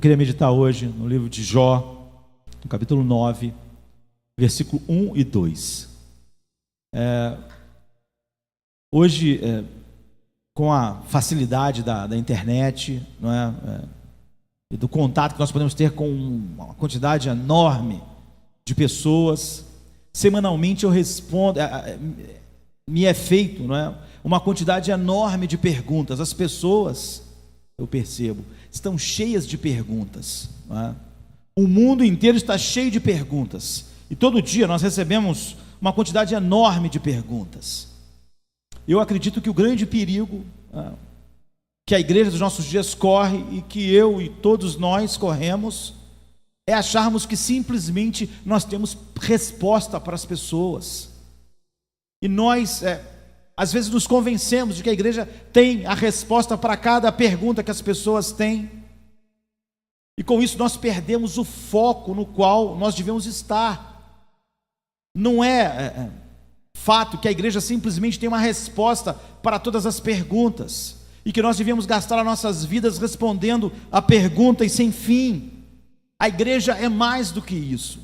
queria meditar hoje no livro de Jó, no capítulo 9, versículo 1 e 2. Hoje, com a facilidade da internet, não é? E do contato que nós podemos ter com uma quantidade enorme de pessoas, semanalmente eu respondo, me é feito, não é? Uma quantidade enorme de perguntas. As pessoas, eu percebo, estão cheias de perguntas, não é? O mundo inteiro está cheio de perguntas, e todo dia nós recebemos uma quantidade enorme de perguntas. Eu acredito que o grande perigo que a igreja dos nossos dias corre, e que eu e todos nós corremos, é acharmos que simplesmente nós temos resposta para as pessoas. E nós, às vezes, nos convencemos de que a igreja tem a resposta para cada pergunta que as pessoas têm. E com isso nós perdemos o foco no qual nós devemos estar. Não é fato que a igreja simplesmente tem uma resposta para todas as perguntas, e que nós devemos gastar as nossas vidas respondendo a perguntas sem fim. A igreja é mais do que isso.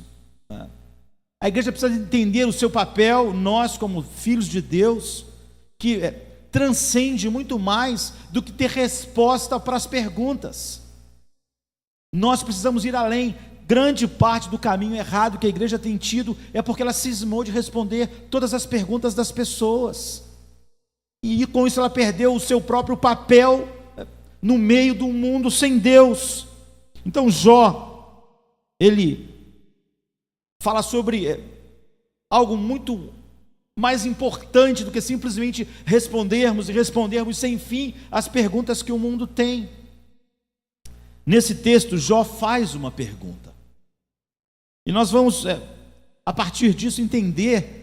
A igreja precisa entender o seu papel, nós como filhos de Deus, que transcende muito mais do que ter resposta para as perguntas. Nós precisamos ir além. Grande parte do caminho errado que a igreja tem tido é porque ela cismou de responder todas as perguntas das pessoas, e com isso ela perdeu o seu próprio papel no meio do mundo sem Deus. Então Jó, ele fala sobre algo muito mais importante do que simplesmente respondermos sem fim as perguntas que o mundo tem. Nesse texto, Jó faz uma pergunta, e nós vamos, a partir disso, entender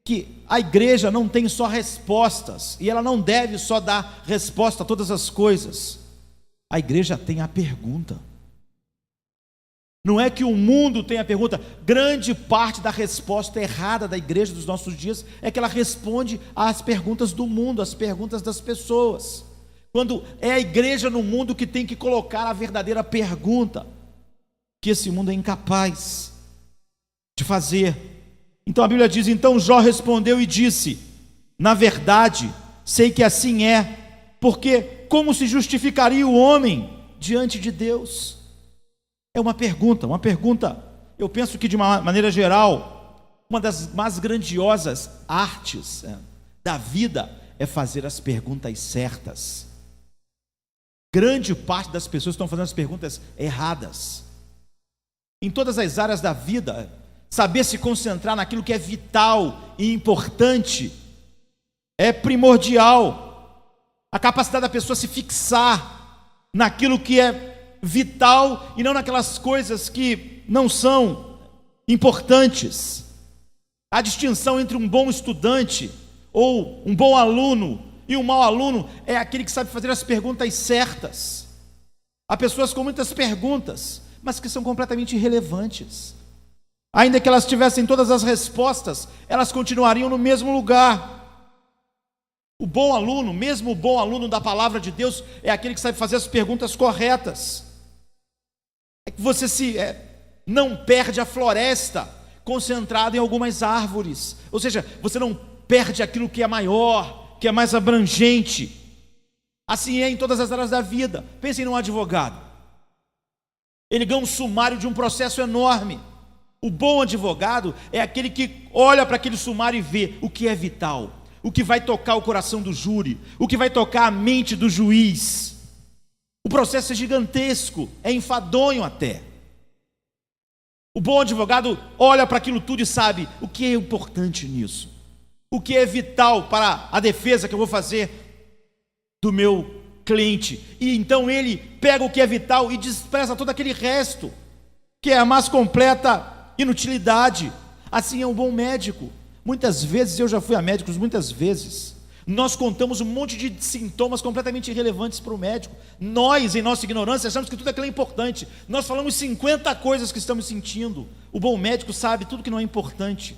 que a igreja não tem só respostas, e ela não deve só dar resposta a todas as coisas. A igreja tem a pergunta. Não é que o mundo tem a pergunta. Grande parte da resposta errada da igreja dos nossos dias é que ela responde às perguntas do mundo, às perguntas das pessoas, quando é a igreja no mundo que tem que colocar a verdadeira pergunta, que esse mundo é incapaz de fazer. Então a Bíblia diz: então Jó respondeu e disse: na verdade, sei que assim é, porque como se justificaria o homem diante de Deus? É uma pergunta, eu penso que de uma maneira geral, uma das mais grandiosas artes da vida é fazer as perguntas certas. Grande parte das pessoas estão fazendo as perguntas erradas. Em todas as áreas da vida, saber se concentrar naquilo que é vital e importante é primordial. A capacidade da pessoa se fixar naquilo que é vital e não naquelas coisas que não são importantes. A distinção entre um bom estudante ou um bom aluno e um mau aluno é aquele que sabe fazer as perguntas certas. Há pessoas com muitas perguntas, mas que são completamente irrelevantes. Ainda que elas tivessem todas as respostas, elas continuariam no mesmo lugar. O bom aluno, mesmo o bom aluno da palavra de Deus, é aquele que sabe fazer as perguntas corretas. É que você não perde a floresta concentrado em algumas árvores, ou seja, você não perde aquilo que é maior, que é mais abrangente. Assim é em todas as áreas da vida. Pensem num advogado, ele ganha um sumário de um processo enorme. O bom advogado é aquele que olha para aquele sumário e vê o que é vital, o que vai tocar o coração do júri, o que vai tocar a mente do juiz. O processo é gigantesco, é enfadonho até. O bom advogado olha para aquilo tudo e sabe o que é importante nisso, o que é vital para a defesa que eu vou fazer do meu cliente. E então ele pega o que é vital e despreza todo aquele resto, que é a mais completa inutilidade. Assim é um bom médico. Muitas vezes, eu já fui a médicos muitas vezes, nós contamos um monte de sintomas completamente irrelevantes para o médico. Nós, em nossa ignorância, achamos que tudo aquilo é importante. Nós falamos 50 coisas que estamos sentindo. O bom médico sabe tudo que não é importante,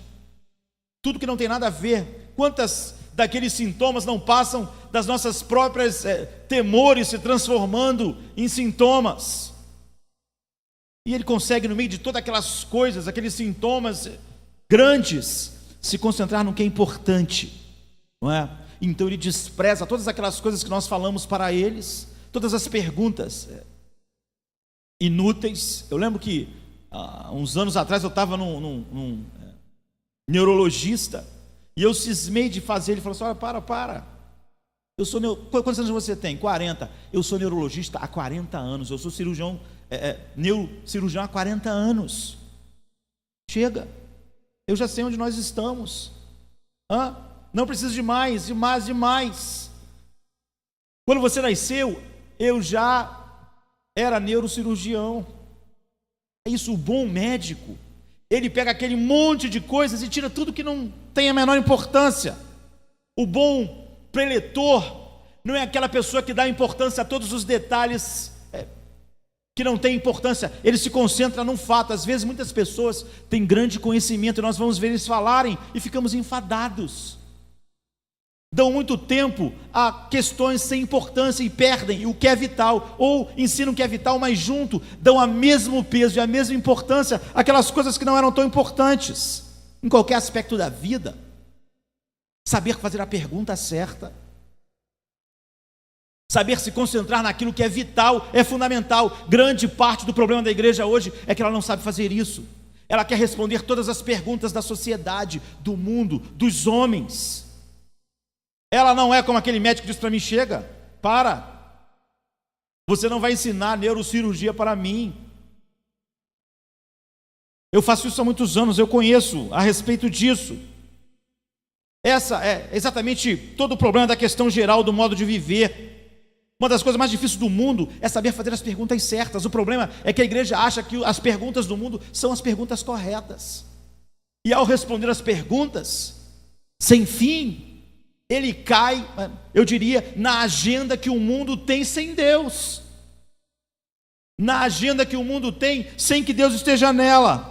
tudo que não tem nada a ver. Quantas daqueles sintomas não passam das nossas próprias temores se transformando em sintomas? E ele consegue, no meio de todas aquelas coisas, aqueles sintomas grandes, se concentrar no que é importante, não é? Então ele despreza todas aquelas coisas que nós falamos para eles, todas as perguntas inúteis. Eu lembro que uns anos atrás eu estava num neurologista, e eu cismei de fazer. Ele falou assim: olha, para. Quantos anos você tem? 40. Eu sou neurologista há 40 anos. Eu sou cirurgião, neurocirurgião há 40 anos. Chega. Eu já sei onde nós estamos. Não preciso de mais. Quando você nasceu, eu já era neurocirurgião. É isso, o bom médico, ele pega aquele monte de coisas e tira tudo que não tem a menor importância. O bom preletor não é aquela pessoa que dá importância a todos os detalhes que não tem importância. Ele se concentra num fato. Às vezes muitas pessoas têm grande conhecimento e nós vamos ver eles falarem e ficamos enfadados. Dão muito tempo a questões sem importância e perdem o que é vital, ou ensinam o que é vital, mas junto dão o mesmo peso e a mesma importância àquelas coisas que não eram tão importantes. Em qualquer aspecto da vida, saber fazer a pergunta certa, saber se concentrar naquilo que é vital, é fundamental. Grande parte do problema da igreja hoje é que ela não sabe fazer isso. Ela quer responder todas as perguntas da sociedade, do mundo, dos homens. Ela não é como aquele médico que diz para mim: chega, você não vai ensinar neurocirurgia para mim. Eu faço isso há muitos anos, eu conheço a respeito disso. Essa é exatamente todo o problema da questão geral do modo de viver. Uma das coisas mais difíceis do mundo é saber fazer as perguntas certas. O problema é que a igreja acha que as perguntas do mundo são as perguntas corretas. E ao responder as perguntas sem fim, ele cai, eu diria, na agenda que o mundo tem sem Deus, na agenda que o mundo tem sem que Deus esteja nela.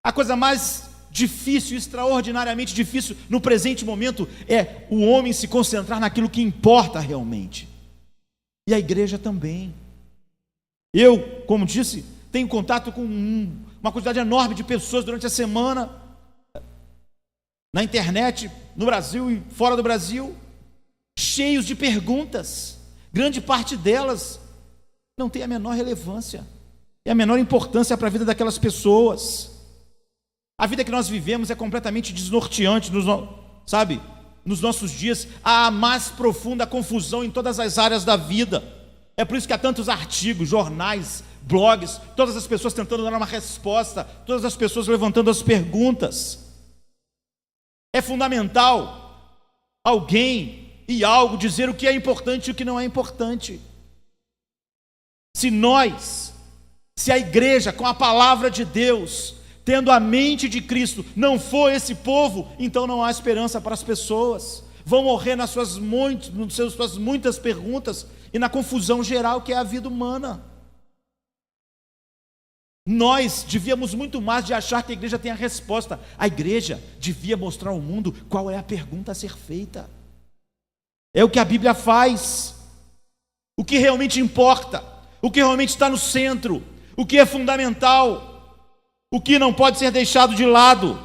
A coisa mais difícil, extraordinariamente difícil no presente momento é o homem se concentrar naquilo que importa realmente, e a igreja também. Eu, como disse, tenho contato com uma quantidade enorme de pessoas durante a semana, na internet, no Brasil e fora do Brasil, cheios de perguntas. Grande parte delas não tem a menor relevância, é a menor importância para a vida daquelas pessoas. A vida que nós vivemos é completamente desnorteante, nos nossos dias há a mais profunda confusão em todas as áreas da vida. É por isso que há tantos artigos, jornais, blogs, todas as pessoas tentando dar uma resposta, todas as pessoas levantando as perguntas. É fundamental alguém e algo dizer o que é importante e o que não é importante. Se a igreja, com a palavra de Deus, tendo a mente de Cristo, não for esse povo, então não há esperança para as pessoas. Vão morrer nas suas muitas perguntas e na confusão geral que é a vida humana. Nós devíamos muito mais de achar que a igreja tem a resposta. A igreja devia mostrar ao mundo qual é a pergunta a ser feita. É o que a Bíblia faz. O que realmente importa, o que realmente está no centro, o que é fundamental, o que não pode ser deixado de lado.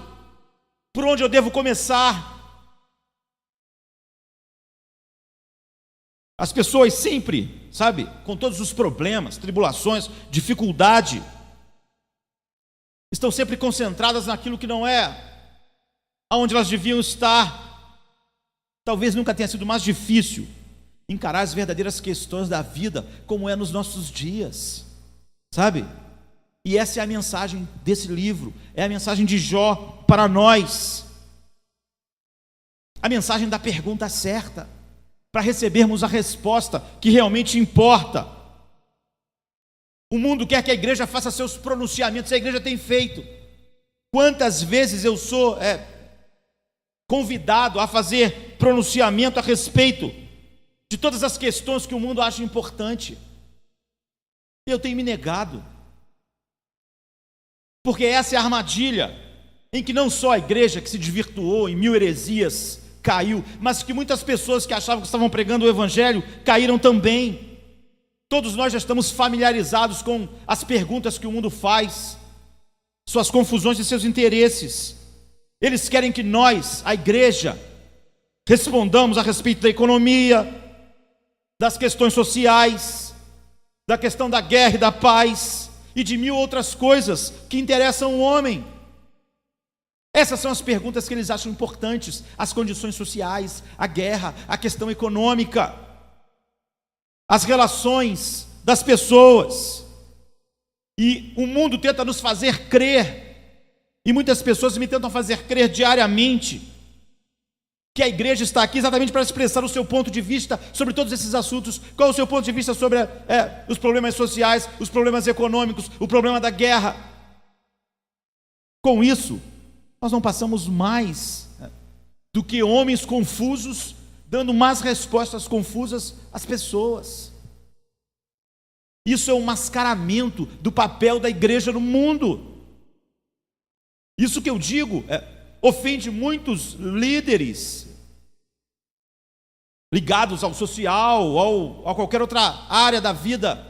Por onde eu devo começar? As pessoas sempre, com todos os problemas, tribulações, dificuldade, estão sempre concentradas naquilo que não é aonde elas deviam estar. Talvez nunca tenha sido mais difícil encarar as verdadeiras questões da vida, como é nos nossos dias, E essa é a mensagem desse livro, é a mensagem de Jó para nós, a mensagem da pergunta certa, para recebermos a resposta que realmente importa. O mundo quer que a igreja faça seus pronunciamentos, a igreja tem feito. Quantas vezes eu sou convidado a fazer pronunciamento a respeito de todas as questões que o mundo acha importante. Eu tenho me negado, porque essa é a armadilha em que não só a igreja que se desvirtuou em 1000 heresias caiu, mas que muitas pessoas que achavam que estavam pregando o evangelho caíram também. Todos nós já estamos familiarizados com as perguntas que o mundo faz, suas confusões e seus interesses. Eles querem que nós, a igreja, respondamos a respeito da economia, das questões sociais, da questão da guerra e da paz, e de mil outras coisas que interessam o homem. Essas são as perguntas que eles acham importantes: as condições sociais, a guerra, a questão econômica, as relações das pessoas. E o mundo tenta nos fazer crer, e muitas pessoas me tentam fazer crer diariamente, que a igreja está aqui exatamente para expressar o seu ponto de vista sobre todos esses assuntos. Qual é o seu ponto de vista sobre os problemas sociais, os problemas econômicos, o problema da guerra? Com isso, nós não passamos mais do que homens confusos, dando mais respostas confusas às pessoas. Isso é um mascaramento do papel da igreja no mundo. Isso que eu digo ofende muitos líderes ligados ao social, ou a qualquer outra área da vida,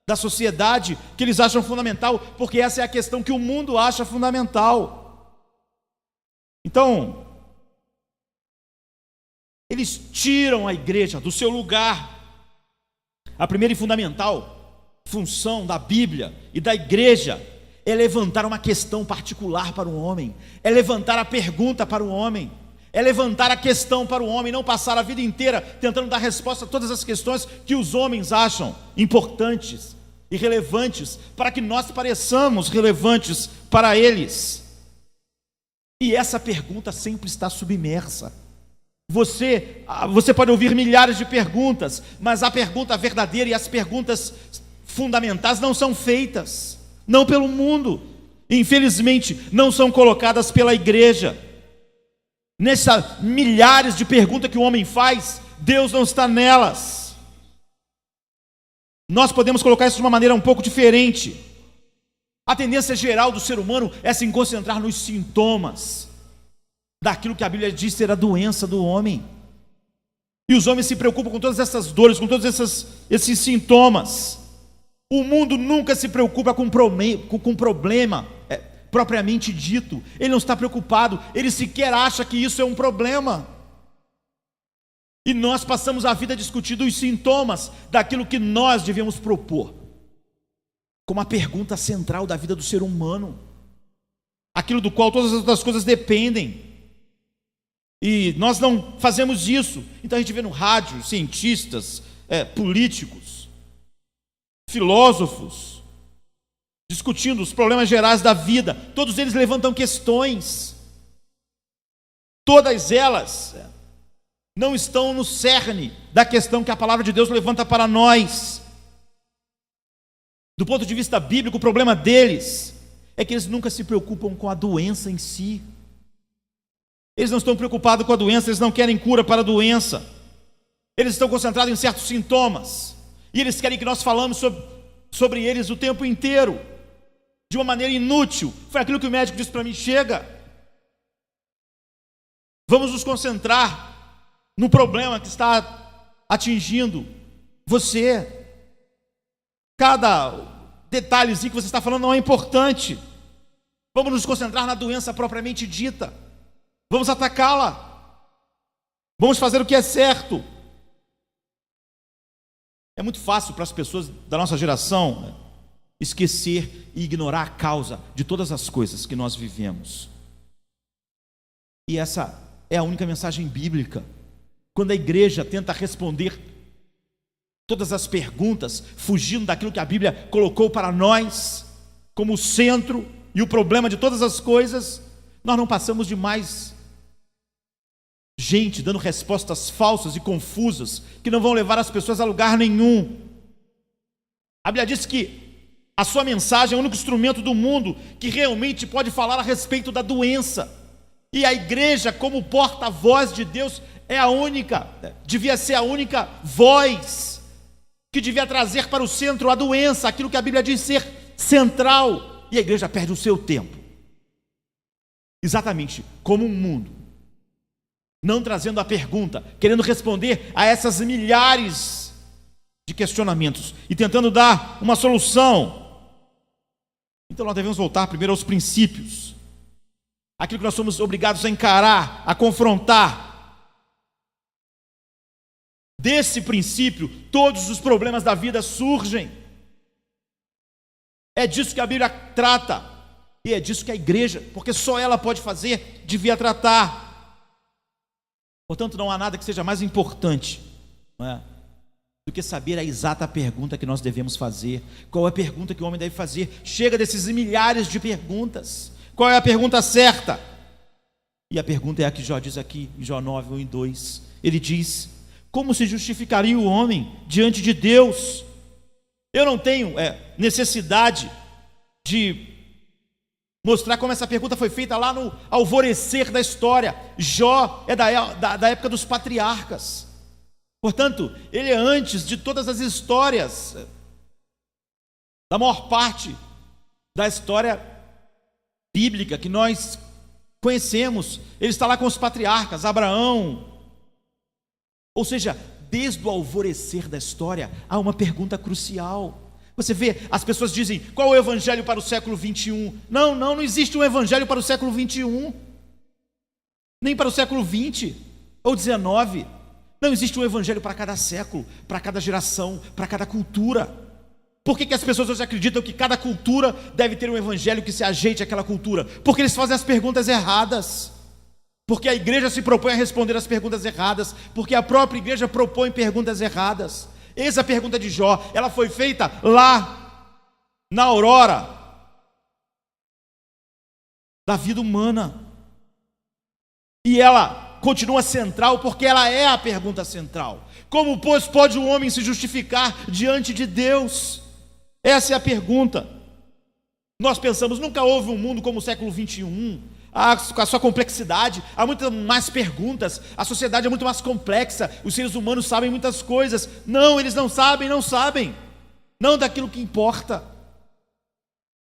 da sociedade, que eles acham fundamental, porque essa é a questão que o mundo acha fundamental. Então, eles tiram a igreja do seu lugar. A primeira e fundamental função da Bíblia e da igreja é levantar uma questão particular para o homem, é levantar a pergunta para o homem, é levantar a questão para o homem, não passar a vida inteira tentando dar resposta a todas as questões que os homens acham importantes e relevantes, para que nós pareçamos relevantes para eles. E essa pergunta sempre está submersa. Você pode ouvir milhares de perguntas, mas a pergunta verdadeira e as perguntas fundamentais não são feitas, não pelo mundo, infelizmente não são colocadas pela igreja. Nessas milhares de perguntas que o homem faz, Deus não está nelas. Nós podemos colocar isso de uma maneira um pouco diferente. A tendência geral do ser humano é se concentrar nos sintomas daquilo que a Bíblia diz ser a doença do homem. E os homens se preocupam com todas essas dores, com todos esses sintomas. O mundo nunca se preocupa com problema propriamente dito. Ele não está preocupado, ele sequer acha que isso é um problema. E nós passamos a vida discutindo os sintomas daquilo que nós devemos propor como a pergunta central da vida do ser humano, aquilo do qual todas as outras coisas dependem. E nós não fazemos isso. Então a gente vê no rádio cientistas, políticos, filósofos discutindo os problemas gerais da vida. Todos eles levantam questões. Todas elas não estão no cerne da questão que a palavra de Deus levanta para nós. Do ponto de vista bíblico, o problema deles é que eles nunca se preocupam com a doença em si. Eles não estão preocupados com a doença, eles não querem cura para a doença. Eles estão concentrados em certos sintomas, e eles querem que nós falamos sobre eles o tempo inteiro, de uma maneira inútil. Foi aquilo que o médico disse para mim: chega, vamos nos concentrar no problema que está atingindo você. Cada detalhezinho que você está falando não é importante. Vamos nos concentrar na doença propriamente dita. Vamos atacá-la. Vamos fazer o que é certo. É muito fácil para as pessoas da nossa geração esquecer e ignorar a causa de todas as coisas que nós vivemos. E essa é a única mensagem bíblica. Quando a igreja tenta responder todas as perguntas, fugindo daquilo que a Bíblia colocou para nós como o centro e o problema de todas as coisas, nós não passamos de mais gente dando respostas falsas e confusas, que não vão levar as pessoas a lugar nenhum. A Bíblia diz que a sua mensagem é o único instrumento do mundo que realmente pode falar a respeito da doença. E a igreja, como porta-voz de Deus, devia ser a única voz que devia trazer para o centro a doença, aquilo que a Bíblia diz ser central. E a igreja perde o seu tempo, exatamente como um mundo, não trazendo a pergunta, querendo responder a essas milhares de questionamentos e tentando dar uma solução. Então nós devemos voltar primeiro aos princípios, aquilo que nós somos obrigados a encarar, a confrontar. Desse princípio, todos os problemas da vida surgem. É disso que a Bíblia trata, e é disso que a igreja, porque só ela pode fazer, devia tratar. Portanto, não há nada que seja mais importante, não é, do que saber a exata pergunta que nós devemos fazer. Qual é a pergunta que o homem deve fazer? Chega desses milhares de perguntas. Qual é a pergunta certa? E a pergunta é a que Jó diz aqui, em Jó 9, 1 e 2. Ele diz: como se justificaria o homem diante de Deus? Eu não tenho necessidade de mostrar como essa pergunta foi feita lá no alvorecer da história. Jó é da época dos patriarcas. Portanto, ele é antes de todas as histórias, da maior parte da história bíblica que nós conhecemos. Ele está lá com os patriarcas, Abraão. Ou seja, desde o alvorecer da história, há uma pergunta crucial. Você vê, as pessoas dizem: qual é o evangelho para o século 21? Não existe um evangelho para o século 21, nem para o século 20 ou 19. Não existe um evangelho para cada século, para cada geração, para cada cultura. Por que as pessoas hoje acreditam que cada cultura deve ter um evangelho que se ajeite àquela cultura? Porque eles fazem as perguntas erradas. Porque a igreja se propõe a responder as perguntas erradas, porque a própria igreja propõe perguntas erradas. Eis a pergunta de Jó, ela foi feita lá na aurora da vida humana, e ela continua central, porque ela é a pergunta central. Como, pois, pode o homem se justificar diante de Deus? Essa é a pergunta. Nós pensamos, nunca houve um mundo como o século 21, com a sua complexidade, há muitas mais perguntas, a sociedade é muito mais complexa, os seres humanos sabem muitas coisas. Não, eles não sabem, não daquilo que importa.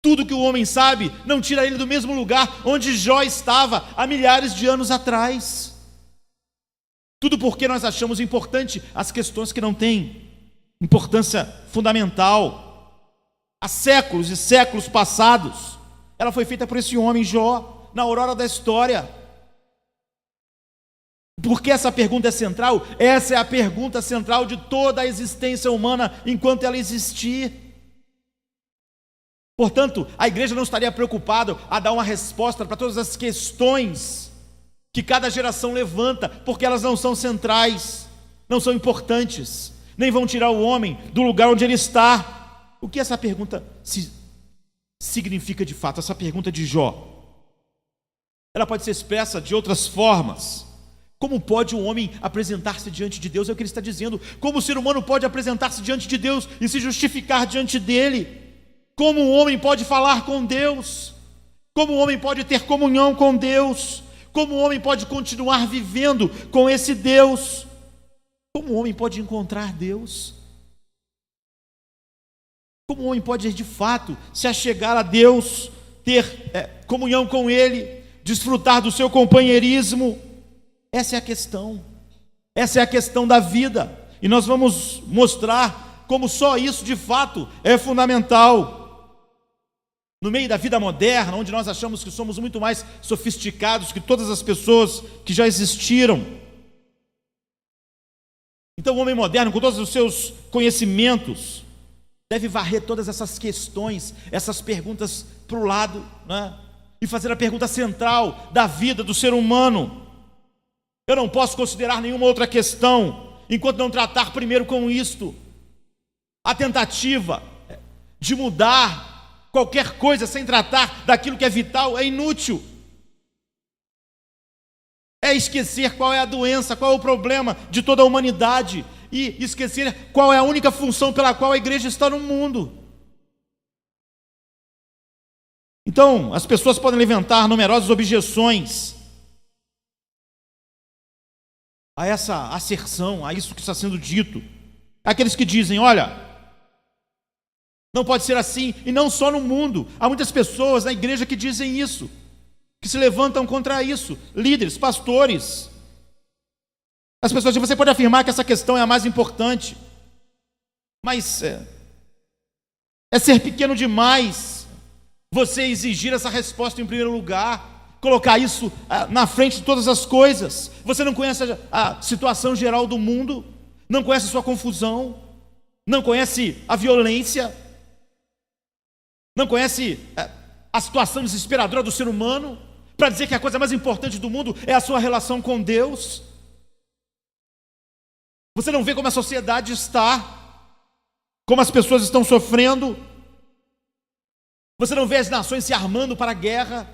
Tudo que o homem sabe não tira ele do mesmo lugar onde Jó estava há milhares de anos atrás. Tudo porque nós achamos importante as questões que não têm importância fundamental. Há séculos e séculos passados, ela foi feita por esse homem Jó, na aurora da história. Por que essa pergunta é central? Essa é a pergunta central de toda a existência humana enquanto ela existir. Portanto, a igreja não estaria preocupada a dar uma resposta para todas as questões que cada geração levanta, porque elas não são centrais, não são importantes, nem vão tirar o homem do lugar onde ele está. O que essa pergunta significa de fato? Essa pergunta de Jó, ela pode ser expressa de outras formas. Como pode um homem apresentar-se diante de Deus? É o que ele está dizendo. Como o ser humano pode apresentar-se diante de Deus e se justificar diante dele? Como um homem pode falar com Deus? Como um homem pode ter comunhão com Deus? Como um homem pode continuar vivendo com esse Deus? Como um homem pode encontrar Deus? Como um homem pode de fato se achegar a Deus, ter comunhão com Ele, desfrutar do seu companheirismo? Essa é a questão. Essa é a questão da vida. E nós vamos mostrar como só isso de fato é fundamental. No meio da vida moderna, onde nós achamos que somos muito mais sofisticados que todas as pessoas que já existiram. Então o homem moderno, com todos os seus conhecimentos, deve varrer todas essas questões, essas perguntas para o lado, né? E fazer a pergunta central da vida do ser humano. Eu não posso considerar nenhuma outra questão enquanto não tratar primeiro com isto. A tentativa de mudar qualquer coisa sem tratar daquilo que é vital é inútil. É esquecer qual é a doença, qual é o problema de toda a humanidade e esquecer qual é a única função pela qual a igreja está no mundo. Então, as pessoas podem levantar numerosas objeções a essa asserção, a isso que está sendo dito. Aqueles que dizem: olha, não pode ser assim, e não só no mundo. Há muitas pessoas na igreja que dizem isso, que se levantam contra isso, líderes, pastores. As pessoas dizem: você pode afirmar que essa questão é a mais importante. Mas é ser pequeno demais você exigir essa resposta em primeiro lugar, colocar isso na frente de todas as coisas. Você não conhece a situação geral do mundo, não conhece a sua confusão, não conhece a violência, não conhece a situação desesperadora do ser humano, para dizer que a coisa mais importante do mundo é a sua relação com Deus. Você não vê como a sociedade está, como as pessoas estão sofrendo. Você não vê as nações se armando para a guerra,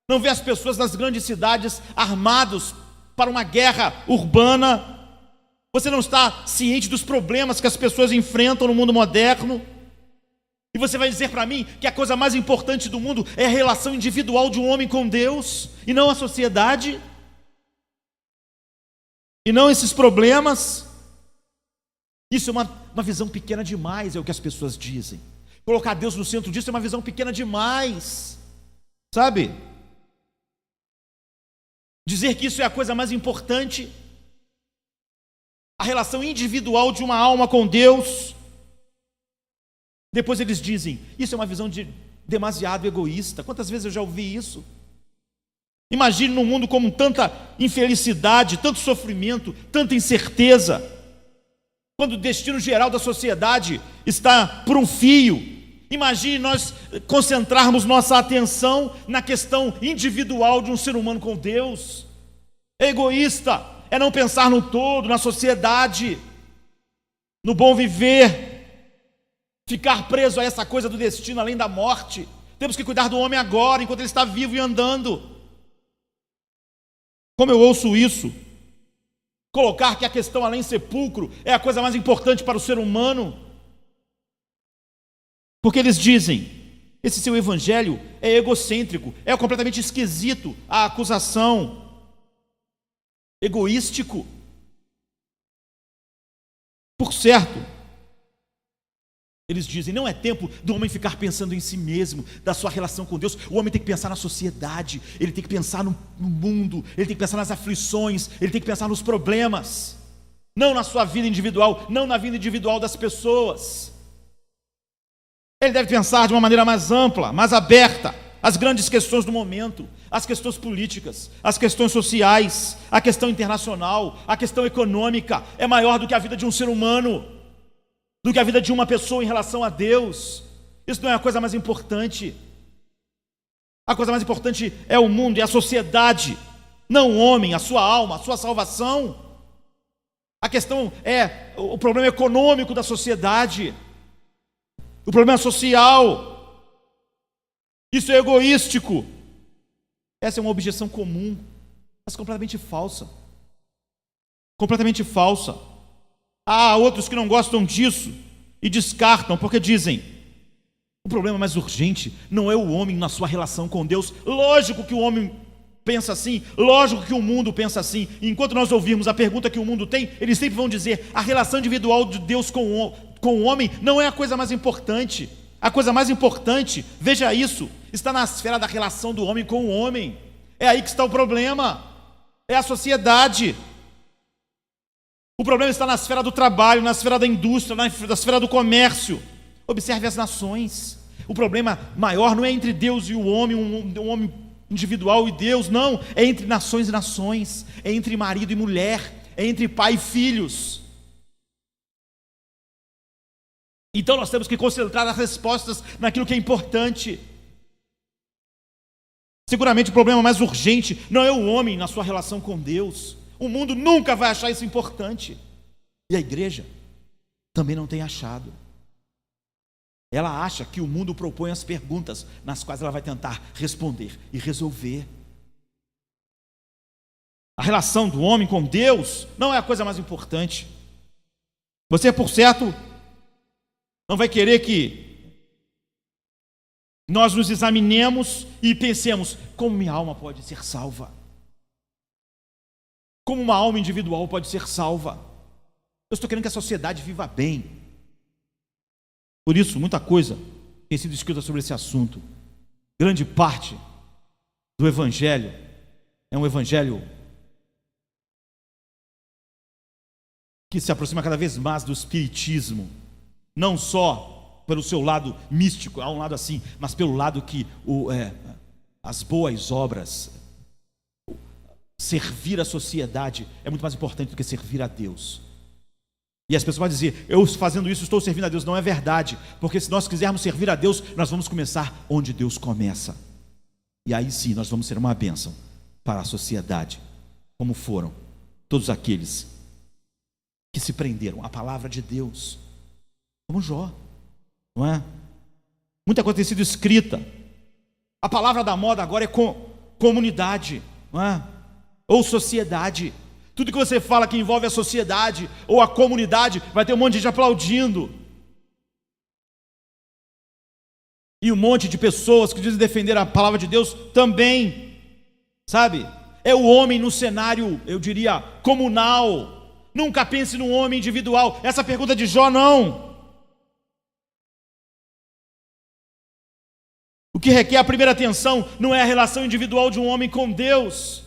não vê as pessoas nas grandes cidades armados para uma guerra urbana. Você não está ciente dos problemas que as pessoas enfrentam no mundo moderno. E você vai dizer para mim que a coisa mais importante do mundo é a relação individual de um homem com Deus, e não a sociedade, e não esses problemas. Isso é uma visão pequena demais, é o que as pessoas dizem. Colocar Deus no centro disso é uma visão pequena demais, sabe? Dizer que isso é a coisa mais importante, a relação individual de uma alma com Deus. Depois eles dizem, isso é uma visão demasiado egoísta. Quantas vezes eu já ouvi isso? Imagine num mundo com tanta infelicidade, tanto sofrimento, tanta incerteza, quando o destino geral da sociedade está por um fio. Imagine nós concentrarmos nossa atenção na questão individual de um ser humano com Deus. É egoísta, é não pensar no todo, na sociedade, no bom viver, ficar preso a essa coisa do destino além da morte. Temos que cuidar do homem agora, enquanto ele está vivo e andando. Como eu ouço isso, colocar que a questão além sepulcro é a coisa mais importante para o ser humano, porque eles dizem, esse seu evangelho é egocêntrico, é completamente esquisito, a acusação, egoístico. Por certo, eles dizem, não é tempo do homem ficar pensando em si mesmo, da sua relação com Deus. O homem tem que pensar na sociedade, ele tem que pensar no mundo, ele tem que pensar nas aflições, ele tem que pensar nos problemas, não na sua vida individual, não na vida individual das pessoas. Ele deve pensar de uma maneira mais ampla, mais aberta, as grandes questões do momento, as questões políticas, as questões sociais, a questão internacional, a questão econômica, é maior do que a vida de um ser humano, do que a vida de uma pessoa em relação a Deus. Isso não é a coisa mais importante. A coisa mais importante é o mundo e a sociedade, não o homem, a sua alma, a sua salvação. A questão é o problema econômico da sociedade, o problema social. Isso é egoístico. Essa é uma objeção comum, mas completamente falsa. Completamente falsa. Há outros que não gostam disso e descartam, porque dizem, o problema mais urgente não é o homem na sua relação com Deus. Lógico que o homem pensa assim, lógico que o mundo pensa assim. E enquanto nós ouvirmos a pergunta que o mundo tem, eles sempre vão dizer, a relação individual de Deus com o homem não é a coisa mais importante. A coisa mais importante, veja isso, está na esfera da relação do homem com o homem. É aí que está o problema, é a sociedade. O problema está na esfera do trabalho, na esfera da indústria, na esfera do comércio. Observe as nações. O problema maior não é entre Deus e o homem, um homem individual e Deus, não. É entre nações e nações, é entre marido e mulher, é entre pai e filhos. Então nós temos que concentrar as respostas naquilo que é importante. Seguramente o problema mais urgente não é o homem na sua relação com Deus. O mundo nunca vai achar isso importante. E a igreja também não tem achado. Ela acha que o mundo propõe as perguntas nas quais ela vai tentar responder e resolver. A relação do homem com Deus não é a coisa mais importante. Você, por certo, não vai querer que nós nos examinemos e pensemos, como minha alma pode ser salva? Como uma alma individual pode ser salva? Eu estou querendo que a sociedade viva bem. Por isso, muita coisa tem sido escrita sobre esse assunto. Grande parte do Evangelho é um Evangelho que se aproxima cada vez mais do Espiritismo. não só pelo seu lado místico, há um lado assim, mas pelo lado que as boas obras, servir a sociedade é muito mais importante do que servir a Deus. E as pessoas vão dizer, eu fazendo isso estou servindo a Deus. Não é verdade, porque se nós quisermos servir a Deus, nós vamos começar onde Deus começa. E aí sim nós vamos ser uma bênção para a sociedade, como foram todos aqueles que se prenderam à palavra de Deus, como Jó, não é? Muita coisa tem sido escrita. A palavra da moda agora é comunidade, não é? Ou sociedade. Tudo que você fala que envolve a sociedade ou a comunidade, vai ter um monte de gente aplaudindo. E um monte de pessoas que dizem defender a palavra de Deus também, sabe? É o homem no cenário, eu diria, comunal. Nunca pense num homem individual. Essa pergunta de Jó, não. O que requer a primeira atenção não é a relação individual de um homem com Deus,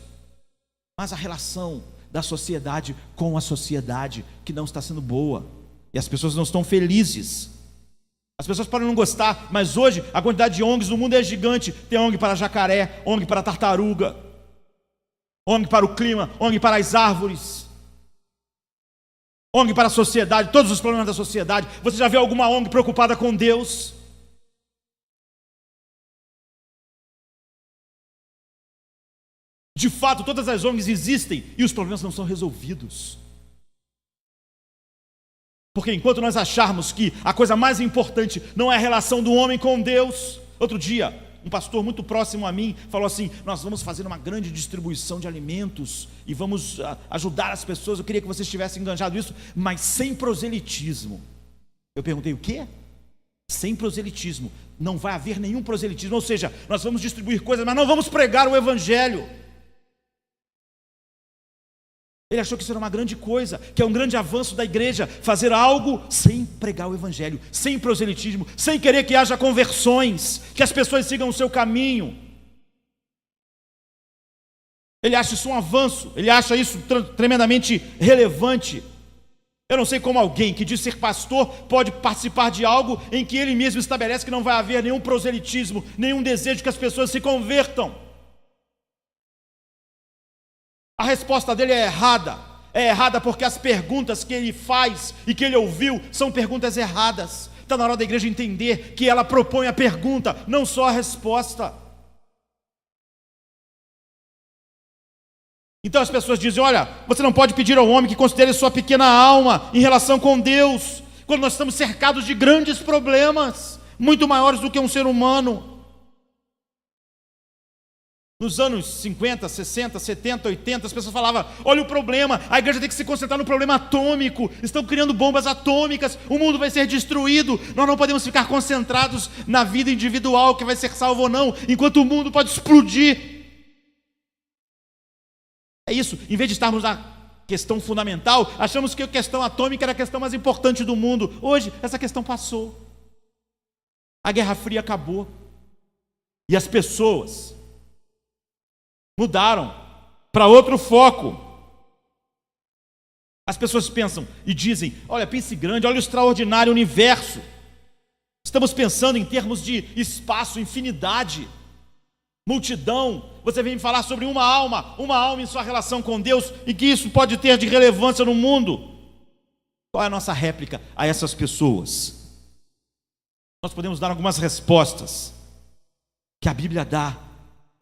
mas a relação da sociedade com a sociedade, que não está sendo boa, e as pessoas não estão felizes. As pessoas podem não gostar, mas hoje a quantidade de ONGs no mundo é gigante. Tem ONG para jacaré, ONG para tartaruga, ONG para o clima, ONG para as árvores, ONG para a sociedade, todos os problemas da sociedade. Você já viu alguma ONG preocupada com Deus? De fato, todas as ONGs existem e os problemas não são resolvidos. Porque enquanto nós acharmos que a coisa mais importante não é a relação do homem com Deus. Outro dia, um pastor muito próximo a mim falou assim, nós vamos fazer uma grande distribuição de alimentos e vamos ajudar as pessoas. Eu queria que vocês tivessem enganjado isso, mas sem proselitismo. Eu perguntei, o quê? Sem proselitismo. Não vai haver nenhum proselitismo, ou seja, nós vamos distribuir coisas, mas não vamos pregar o evangelho. Ele achou que isso era uma grande coisa, que é um grande avanço da igreja, fazer algo sem pregar o evangelho, sem proselitismo, sem querer que haja conversões, que as pessoas sigam o seu caminho. Ele acha isso um avanço, ele acha isso tremendamente relevante. Eu não sei como alguém que diz ser pastor pode participar de algo em que ele mesmo estabelece que não vai haver nenhum proselitismo, nenhum desejo que as pessoas se convertam. A resposta dele é errada porque as perguntas que ele faz e que ele ouviu são perguntas erradas. Está na hora da igreja entender que ela propõe a pergunta, não só a resposta. Então as pessoas dizem, olha, você não pode pedir ao homem que considere sua pequena alma em relação com Deus, quando nós estamos cercados de grandes problemas, muito maiores do que um ser humano. Nos anos 50, 60, 70, 80, as pessoas falavam, olha o problema, a igreja tem que se concentrar no problema atômico, estão criando bombas atômicas, o mundo vai ser destruído, nós não podemos ficar concentrados na vida individual, que vai ser salvo ou não, enquanto o mundo pode explodir. É isso, em vez de estarmos na questão fundamental, achamos que a questão atômica era a questão mais importante do mundo. Hoje, essa questão passou. A Guerra Fria acabou. E as pessoas mudaram para outro foco. As pessoas pensam e dizem, olha, pense grande, olha o extraordinário universo. Estamos pensando em termos de espaço, infinidade, multidão. Você vem me falar sobre uma alma em sua relação com Deus, e que isso pode ter de relevância no mundo. Qual é a nossa réplica a essas pessoas? Nós podemos dar algumas respostas que a Bíblia dá.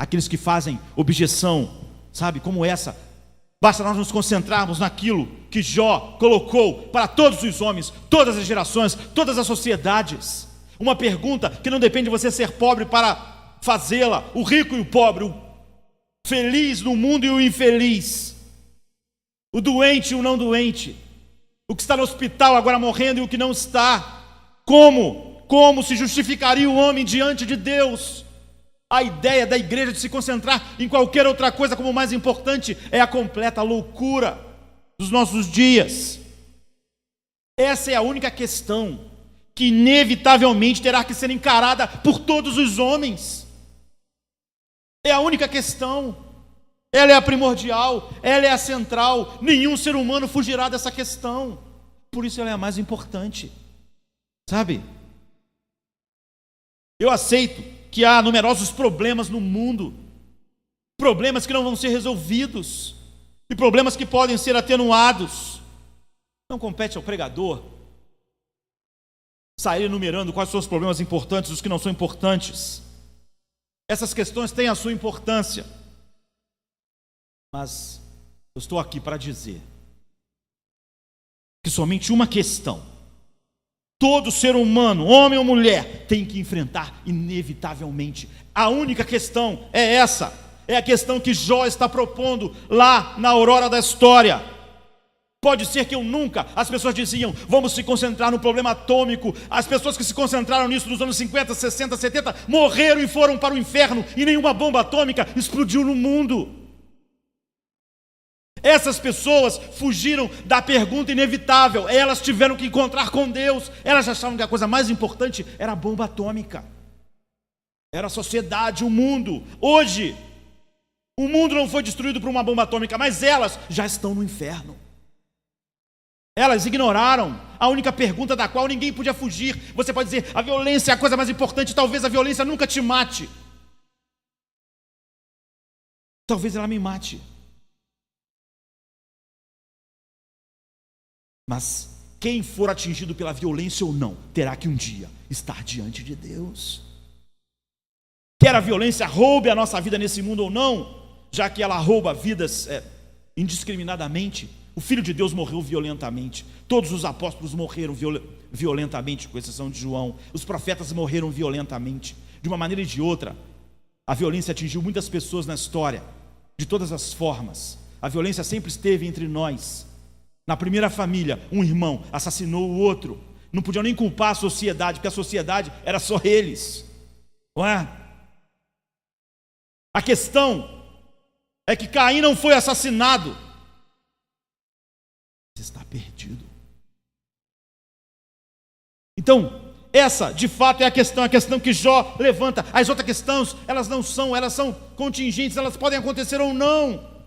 Aqueles que fazem objeção, sabe, como essa. Basta nós nos concentrarmos naquilo que Jó colocou para todos os homens, todas as gerações, todas as sociedades. Uma pergunta que não depende de você ser pobre para fazê-la, o rico e o pobre, o feliz no mundo e o infeliz, o doente e o não doente, o que está no hospital agora morrendo e o que não está. Como se justificaria o homem diante de Deus? A ideia da igreja de se concentrar em qualquer outra coisa como mais importante é a completa loucura dos nossos dias. Essa é a única questão que inevitavelmente terá que ser encarada por todos os homens. É a única questão. Ela é a primordial, ela é a central. Nenhum ser humano fugirá dessa questão. Por isso ela é a mais importante. Sabe? Eu aceito que há numerosos problemas no mundo, problemas que não vão ser resolvidos, e problemas que podem ser atenuados. Não compete ao pregador sair enumerando quais são os problemas importantes e os que não são importantes. Essas questões têm a sua importância, mas eu estou aqui para dizer que somente uma questão todo ser humano, homem ou mulher, tem que enfrentar inevitavelmente. A única questão é essa, é a questão que Jó está propondo lá na aurora da história. Pode ser que as pessoas diziam, vamos se concentrar no problema atômico. As pessoas que se concentraram nisso nos anos 50, 60, 70, morreram e foram para o inferno, e nenhuma bomba atômica explodiu no mundo. Essas pessoas fugiram da pergunta inevitável, elas tiveram que encontrar com Deus. Elas achavam que a coisa mais importante era a bomba atômica, era a sociedade, o mundo. Hoje, o mundo não foi destruído por uma bomba atômica, mas elas já estão no inferno. Elas ignoraram a única pergunta da qual ninguém podia fugir. Você pode dizer, a violência é a coisa mais importante, talvez a violência nunca te mate. Talvez ela me mate. Mas quem for atingido pela violência ou não, terá que um dia estar diante de Deus. Quer a violência roube a nossa vida nesse mundo ou não, já que ela rouba vidas indiscriminadamente. O Filho de Deus morreu violentamente. Todos os apóstolos morreram violentamente, com exceção de João. Os profetas morreram violentamente. De uma maneira e de outra, a violência atingiu muitas pessoas na história, de todas as formas. A violência sempre esteve entre nós. Na primeira família, um irmão assassinou o outro. Não podiam nem culpar a sociedade, porque a sociedade era só eles. Não é? A questão é que Caim não foi assassinado. Você está perdido. Então, essa de fato é a questão que Jó levanta. As outras questões, elas são contingentes, elas podem acontecer ou não.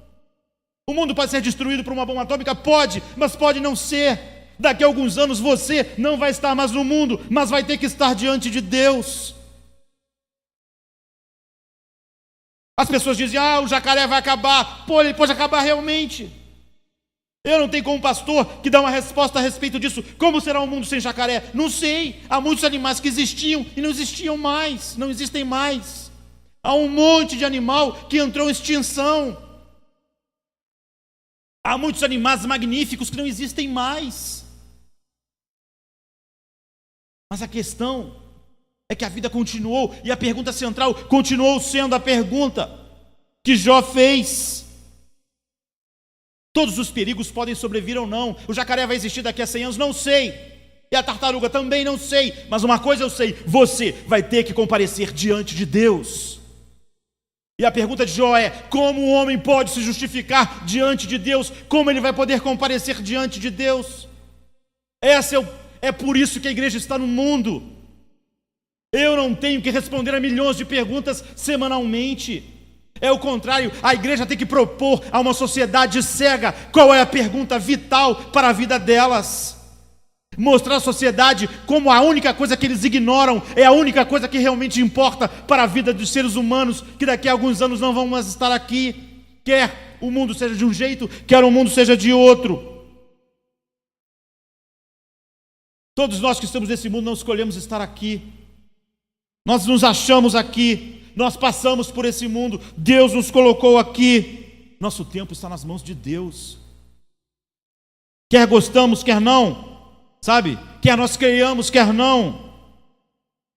O mundo pode ser destruído por uma bomba atômica? Pode, mas pode não ser. Daqui a alguns anos você não vai estar mais no mundo, mas vai ter que estar diante de Deus. As pessoas dizem, o jacaré vai acabar. Ele pode acabar realmente. Eu não tenho como pastor que dá uma resposta a respeito disso. Como será um mundo sem jacaré? Não sei. Há muitos animais que existiam e não existiam mais, não existem mais. Há um monte de animal que entrou em extinção. Há muitos animais magníficos que não existem mais. Mas a questão é que a vida continuou, e a pergunta central continuou sendo a pergunta que Jó fez. Todos os perigos podem sobrevir ou não. O jacaré vai existir daqui a 100 anos? Não sei. E a tartaruga também não sei. Mas uma coisa eu sei, você vai ter que comparecer diante de Deus. E a pergunta de Jó é, como o homem pode se justificar diante de Deus? Como ele vai poder comparecer diante de Deus? É por isso que a igreja está no mundo. Eu não tenho que responder a milhões de perguntas semanalmente. É o contrário, a igreja tem que propor a uma sociedade cega qual é a pergunta vital para a vida delas. Mostrar à sociedade como a única coisa que eles ignoram é a única coisa que realmente importa para a vida dos seres humanos, que daqui a alguns anos não vão mais estar aqui. Quer o mundo seja de um jeito, quer o mundo seja de outro. Todos nós que estamos nesse mundo não escolhemos estar aqui. Nós nos achamos aqui. Nós passamos por esse mundo. Deus nos colocou aqui. Nosso tempo está nas mãos de Deus. Quer gostamos, quer não. Sabe? Quer nós creiamos, quer não.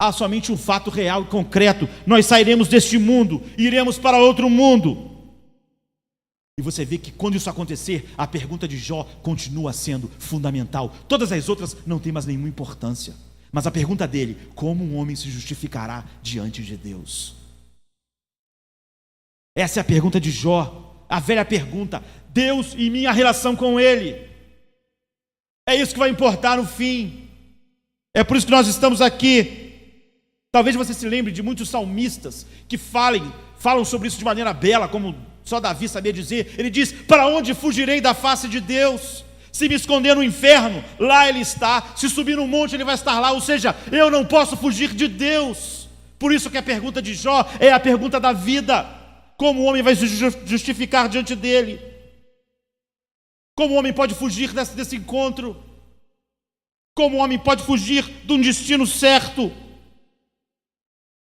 Há somente um fato real e concreto. Nós sairemos deste mundo e iremos para outro mundo. E você vê que quando isso acontecer, a pergunta de Jó continua sendo fundamental. Todas as outras não têm mais nenhuma importância. Mas a pergunta dele, como um homem se justificará diante de Deus? Essa é a pergunta de Jó. A velha pergunta, Deus e minha relação com Ele. É isso que vai importar no fim. É por isso que nós estamos aqui. Talvez você se lembre de muitos salmistas que falam sobre isso de maneira bela, como só Davi sabia dizer. Ele diz, para onde fugirei da face de Deus? Se me esconder no inferno, lá Ele está. Se subir no monte, Ele vai estar lá. Ou seja, eu não posso fugir de Deus. Por isso que a pergunta de Jó é a pergunta da vida. Como o homem vai se justificar diante dele? Como o homem pode fugir desse encontro? Como o homem pode fugir de um destino certo?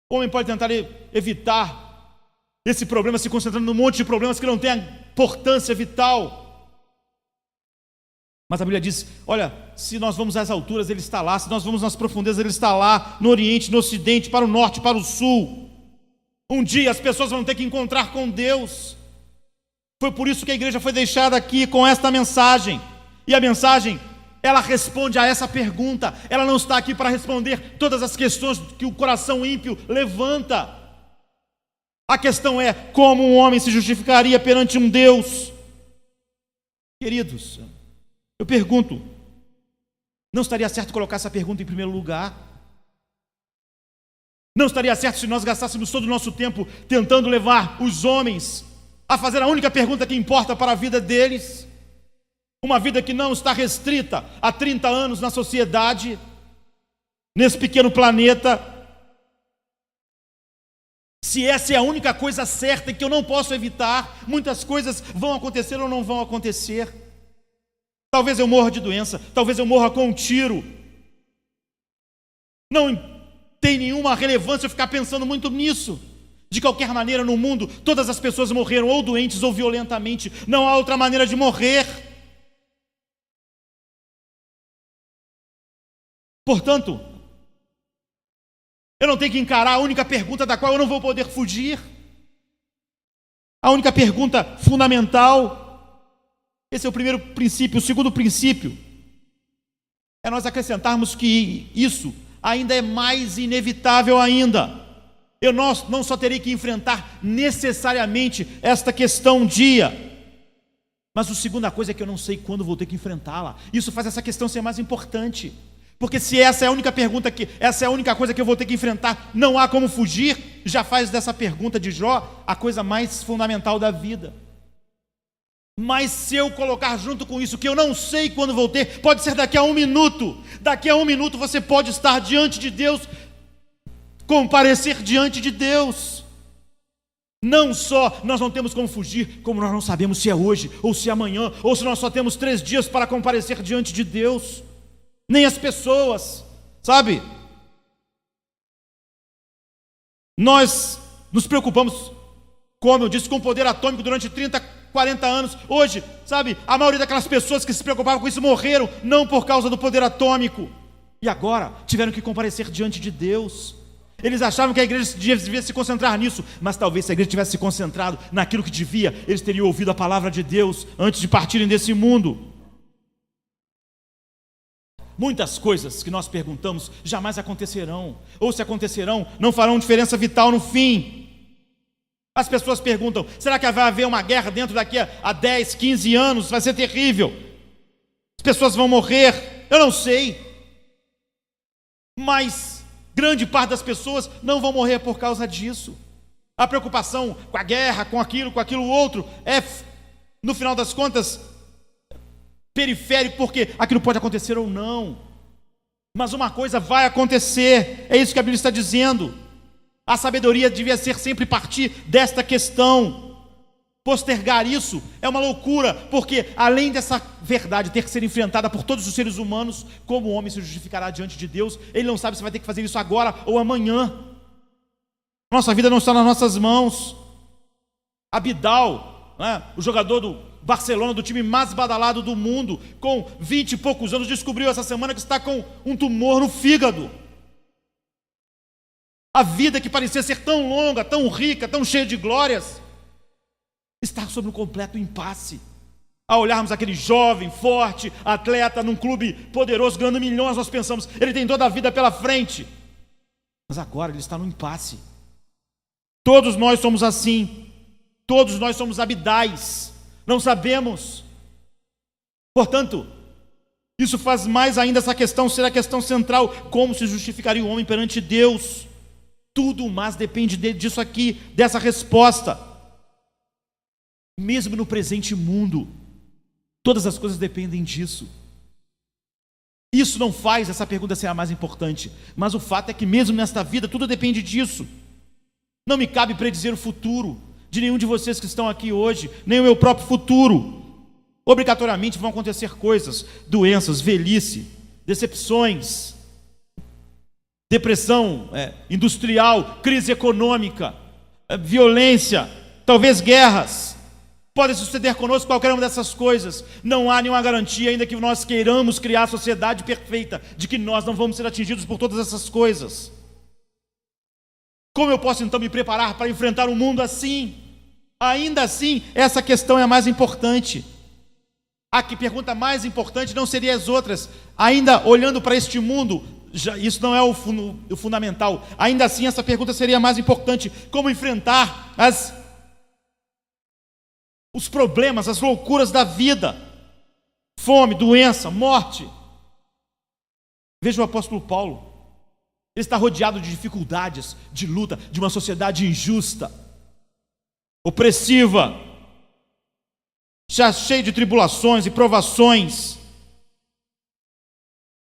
O homem pode tentar evitar esse problema se concentrando num monte de problemas que não têm importância vital. Mas a Bíblia diz, olha, se nós vamos às alturas, Ele está lá. Se nós vamos nas profundezas, Ele está lá. No Oriente, no Ocidente, para o Norte, para o Sul. Um dia as pessoas vão ter que encontrar com Deus. Foi por isso que a igreja foi deixada aqui com esta mensagem. E a mensagem, ela responde a essa pergunta. Ela não está aqui para responder todas as questões que o coração ímpio levanta. A questão é como um homem se justificaria perante um Deus. Queridos, eu pergunto, não estaria certo colocar essa pergunta em primeiro lugar? Não estaria certo se nós gastássemos todo o nosso tempo tentando levar os homens a fazer a única pergunta que importa para a vida deles? Uma vida que não está restrita a 30 anos na sociedade, nesse pequeno planeta. Se essa é a única coisa certa e que eu não posso evitar, muitas coisas vão acontecer ou não vão acontecer. Talvez eu morra de doença, talvez eu morra com um tiro. Não tem nenhuma relevância eu ficar pensando muito nisso. De qualquer maneira, no mundo, todas as pessoas morreram ou doentes ou violentamente. Não há outra maneira de morrer. Portanto, eu não tenho que encarar a única pergunta da qual eu não vou poder fugir. A única pergunta fundamental. Esse é o primeiro princípio. O segundo princípio é nós acrescentarmos que isso ainda é mais inevitável ainda. Eu não só terei que enfrentar necessariamente esta questão um dia, mas a segunda coisa é que eu não sei quando vou ter que enfrentá-la. Isso faz essa questão ser mais importante. Porque se essa é a única pergunta essa é a única coisa que eu vou ter que enfrentar, não há como fugir, já faz dessa pergunta de Jó a coisa mais fundamental da vida. Mas se eu colocar junto com isso que eu não sei quando vou ter, pode ser daqui a 1 minuto. Daqui a 1 minuto você pode estar diante de Deus, comparecer diante de Deus. Não só nós não temos como fugir, como nós não sabemos se é hoje, ou se é amanhã, ou se nós só temos 3 dias para comparecer diante de Deus. Nem as pessoas, sabe? Nós nos preocupamos, como eu disse, com o poder atômico durante 30, 40 anos. Hoje, sabe, a maioria daquelas pessoas que se preocupavam com isso morreram, não por causa do poder atômico. E agora tiveram que comparecer diante de Deus. Eles achavam que a igreja devia se concentrar nisso, mas talvez se a igreja tivesse se concentrado naquilo que devia, eles teriam ouvido a palavra de Deus antes de partirem desse mundo. Muitas coisas que nós perguntamos jamais acontecerão, ou se acontecerão, não farão diferença vital no fim. As pessoas perguntam, será que vai haver uma guerra dentro daqui a 10, 15 anos? Vai ser terrível. As pessoas vão morrer. Eu não sei. Mas grande parte das pessoas não vão morrer por causa disso. A preocupação com a guerra, com aquilo outro, é, no final das contas, periférico, porque aquilo pode acontecer ou não. Mas uma coisa vai acontecer. É isso que a Bíblia está dizendo. A sabedoria devia ser sempre partir desta questão. Postergar isso é uma loucura, porque além dessa verdade ter que ser enfrentada por todos os seres humanos, como o homem se justificará diante de Deus, ele não sabe se vai ter que fazer isso agora ou amanhã. Nossa vida não está nas nossas mãos. Abidal, né, o jogador do Barcelona, do time mais badalado do mundo, com 20 e poucos anos, descobriu essa semana que está com um tumor no fígado. A vida que parecia ser tão longa, tão rica, tão cheia de glórias, está sob um completo impasse. Ao olharmos aquele jovem, forte, atleta, num clube poderoso, ganhando milhões, nós pensamos, ele tem toda a vida pela frente. Mas agora ele está no impasse. Todos nós somos assim. Todos nós somos abidais. Não sabemos. Portanto, isso faz mais ainda essa questão ser a questão central. Como se justificaria o homem perante Deus? Tudo mais depende disso aqui, dessa resposta. Mesmo no presente mundo, Todas as coisas dependem disso. Isso não faz essa pergunta ser a mais importante, mas o fato é que mesmo nesta vida tudo depende disso. Não me cabe predizer o futuro de nenhum de vocês que estão aqui hoje, nem o meu próprio futuro. Obrigatoriamente vão acontecer coisas, doenças, velhice, decepções, depressão industrial, crise econômica, violência, talvez guerras. Pode suceder conosco qualquer uma dessas coisas. Não há nenhuma garantia, ainda que nós queiramos criar a sociedade perfeita, de que nós não vamos ser atingidos por todas essas coisas. Como eu posso então me preparar para enfrentar um mundo assim? Ainda assim, essa questão é a mais importante. A que pergunta mais importante não seria as outras. Ainda olhando para este mundo, isso não é o fundamental. Ainda assim, essa pergunta seria a mais importante. Como enfrentar os problemas, as loucuras da vida? Fome, doença, morte. Veja o apóstolo Paulo. Ele está rodeado de dificuldades, de luta, de uma sociedade injusta, opressiva, já cheio de tribulações e provações.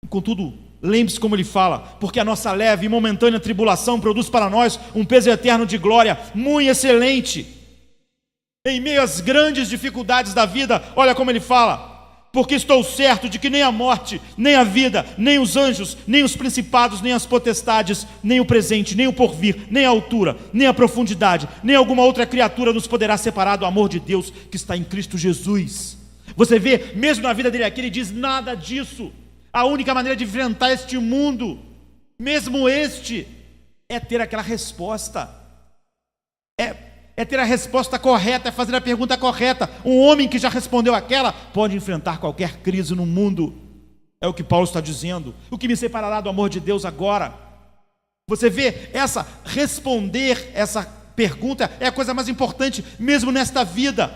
Contudo, lembre-se como ele fala: porque a nossa leve e momentânea tribulação produz para nós um peso eterno de glória muito excelente. Em meio às grandes dificuldades da vida, olha como ele fala: porque estou certo de que nem a morte, nem a vida, nem os anjos, nem os principados, nem as potestades, nem o presente, nem o porvir, nem a altura, nem a profundidade, nem alguma outra criatura nos poderá separar do amor de Deus que está em Cristo Jesus. Você vê, mesmo na vida dele aqui, ele diz: nada disso. A única maneira de enfrentar este mundo, mesmo este, é ter aquela resposta. É ter a resposta correta, é fazer a pergunta correta. Um homem que já respondeu aquela pode enfrentar qualquer crise no mundo. É o que Paulo está dizendo. O que me separará do amor de Deus agora? Você vê, responder essa pergunta é a coisa mais importante, mesmo nesta vida.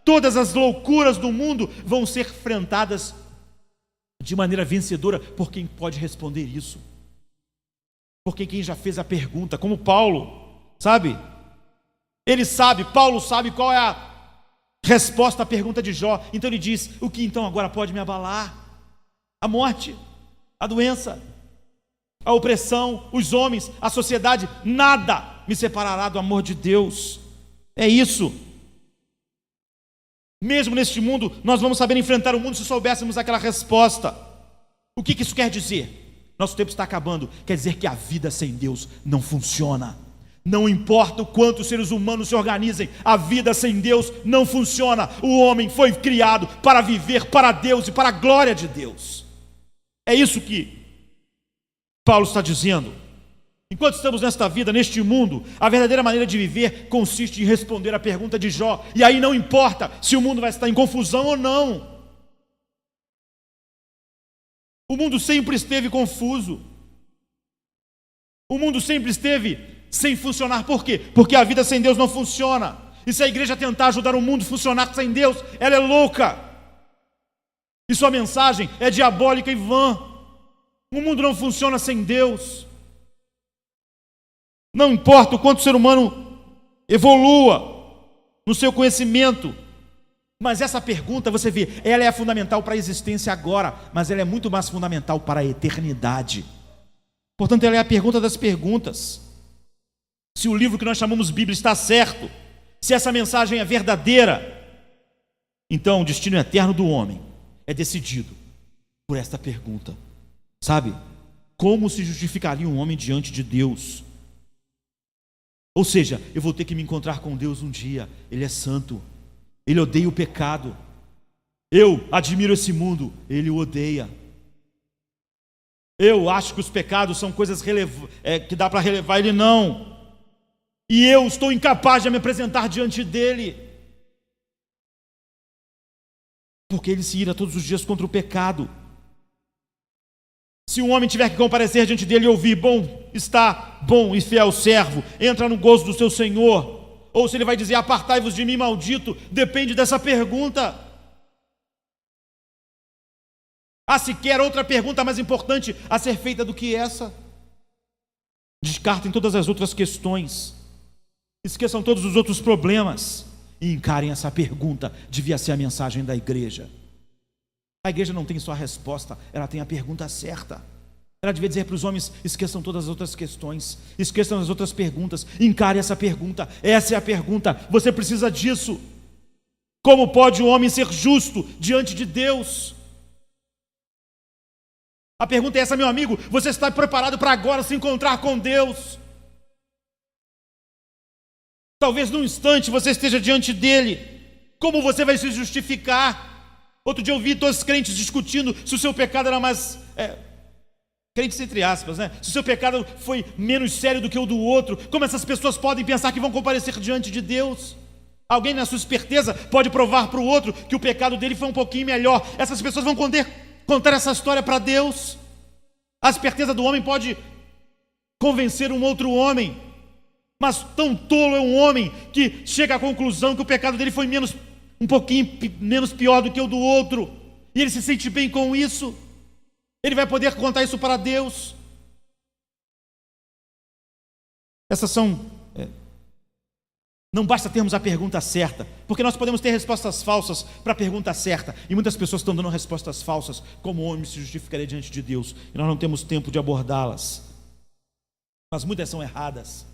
Todas as loucuras do mundo vão ser enfrentadas de maneira vencedora por quem pode responder isso. Porque quem já fez a pergunta, como Paulo, sabe? Ele sabe, Paulo sabe qual é a resposta à pergunta de Jó. Então ele diz: o que então agora pode me abalar? A morte, a doença, a opressão, os homens, a sociedade, nada me separará do amor de Deus. É isso. Mesmo neste mundo, nós vamos saber enfrentar o mundo se soubéssemos aquela resposta. O que isso quer dizer? Nosso tempo está acabando. Quer dizer que a vida sem Deus não funciona. Não importa o quanto os seres humanos se organizem, a vida sem Deus não funciona. O homem foi criado para viver para Deus e para a glória de Deus. É isso que Paulo está dizendo. Enquanto estamos nesta vida, neste mundo, a verdadeira maneira de viver consiste em responder à pergunta de Jó. E aí não importa se o mundo vai estar em confusão ou não. O mundo sempre esteve confuso. O mundo sempre esteve sem funcionar. Por quê? Porque a vida sem Deus não funciona. E se a igreja tentar ajudar o mundo a funcionar sem Deus, ela é louca. E sua mensagem é diabólica e vã. O mundo não funciona sem Deus. Não importa o quanto o ser humano evolua no seu conhecimento, mas essa pergunta, você vê, ela é fundamental para a existência agora, mas ela é muito mais fundamental para a eternidade. Portanto, ela é a pergunta das perguntas. Se o livro que nós chamamos Bíblia está certo, se essa mensagem é verdadeira, então o destino eterno do homem é decidido por esta pergunta. Sabe? Como se justificaria um homem diante de Deus? Ou seja, eu vou ter que me encontrar com Deus um dia. Ele é santo, Ele odeia o pecado. Eu admiro esse mundo, Ele o odeia. Eu acho que os pecados são coisas que dá para relevar, Ele não. E eu estou incapaz de me apresentar diante dEle, porque Ele se ira todos os dias contra o pecado. Se um homem tiver que comparecer diante dEle e ouvir: bom está, bom e fiel servo, entra no gozo do seu Senhor, ou se Ele vai dizer: apartai-vos de mim, maldito, depende dessa pergunta. Há sequer outra pergunta mais importante a ser feita do que essa? Descartem todas as outras questões, esqueçam todos os outros problemas e encarem essa pergunta. Devia ser a mensagem da igreja. A igreja não tem só a resposta, ela tem a pergunta certa. Ela devia dizer para os homens: esqueçam todas as outras questões, esqueçam as outras perguntas, encare essa pergunta, essa é a pergunta, você precisa disso. Como pode o homem ser justo diante de Deus? A pergunta é essa, meu amigo: você está preparado para agora se encontrar com Deus? Talvez num instante você esteja diante dele. Como você vai se justificar? Outro dia eu vi dois crentes discutindo se o seu pecado era mais... crentes entre aspas, né? Se o seu pecado foi menos sério do que o do outro. Como essas pessoas podem pensar que vão comparecer diante de Deus? Alguém na sua esperteza pode provar para o outro que o pecado dele foi um pouquinho melhor. Essas pessoas vão contar essa história para Deus. A esperteza do homem pode convencer um outro homem, mas tão tolo é um homem que chega à conclusão que o pecado dele foi um pouquinho menos pior do que o do outro, e ele se sente bem com isso. Ele vai poder contar isso para Deus. Essas são... Não basta termos a pergunta certa, porque nós podemos ter respostas falsas para a pergunta certa, e muitas pessoas estão dando respostas falsas, como o homem se justificaria diante de Deus, e nós não temos tempo de abordá-las. Mas muitas são erradas.